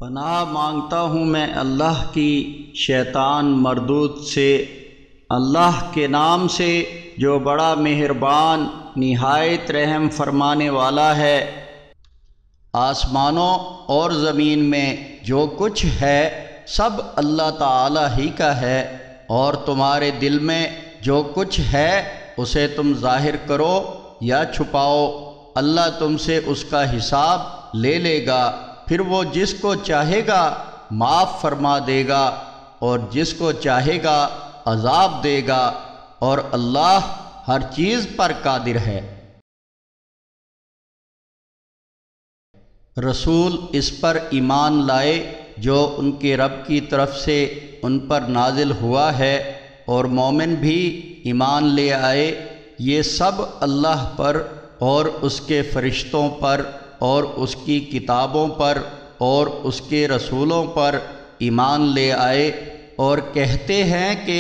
پناہ مانگتا ہوں میں اللہ کی شیطان مردود سے، اللہ کے نام سے جو بڑا مہربان نہایت رحم فرمانے والا ہے۔ آسمانوں اور زمین میں جو کچھ ہے سب اللہ تعالی ہی کا ہے، اور تمہارے دل میں جو کچھ ہے اسے تم ظاہر کرو یا چھپاؤ، اللہ تم سے اس کا حساب لے لے گا، پھر وہ جس کو چاہے گا معاف فرما دے گا اور جس کو چاہے گا عذاب دے گا، اور اللہ ہر چیز پر قادر ہے۔ رسول اس پر ایمان لائے جو ان کے رب کی طرف سے ان پر نازل ہوا ہے، اور مومن بھی ایمان لے آئے، یہ سب اللہ پر اور اس کے فرشتوں پر اور اس کی کتابوں پر اور اس کے رسولوں پر ایمان لے آئے، اور کہتے ہیں کہ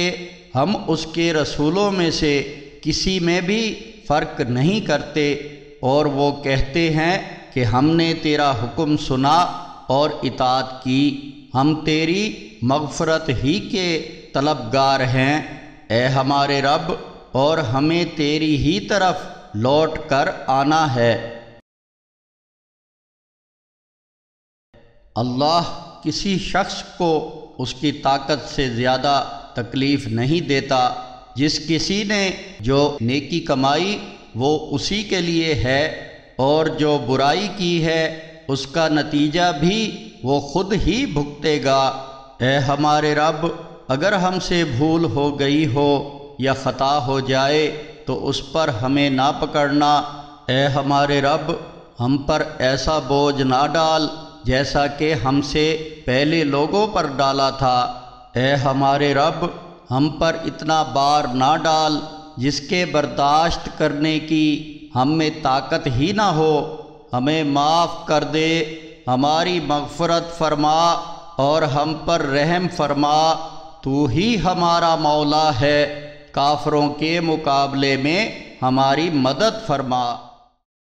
ہم اس کے رسولوں میں سے کسی میں بھی فرق نہیں کرتے، اور وہ کہتے ہیں کہ ہم نے تیرا حکم سنا اور اطاعت کی، ہم تیری مغفرت ہی کے طلبگار ہیں، اے ہمارے رب، اور ہمیں تیری ہی طرف لوٹ کر آنا ہے۔ اللہ کسی شخص کو اس کی طاقت سے زیادہ تکلیف نہیں دیتا، جس کسی نے جو نیکی کمائی وہ اسی کے لیے ہے، اور جو برائی کی ہے اس کا نتیجہ بھی وہ خود ہی بھگتے گا۔ اے ہمارے رب، اگر ہم سے بھول ہو گئی ہو یا خطا ہو جائے تو اس پر ہمیں نہ پکڑنا، اے ہمارے رب، ہم پر ایسا بوجھ نہ ڈال جیسا کہ ہم سے پہلے لوگوں پر ڈالا تھا، اے ہمارے رب، ہم پر اتنا بار نہ ڈال جس کے برداشت کرنے کی ہم میں طاقت ہی نہ ہو، ہمیں معاف کر دے، ہماری مغفرت فرما اور ہم پر رحم فرما، تو ہی ہمارا مولا ہے، کافروں کے مقابلے میں ہماری مدد فرما۔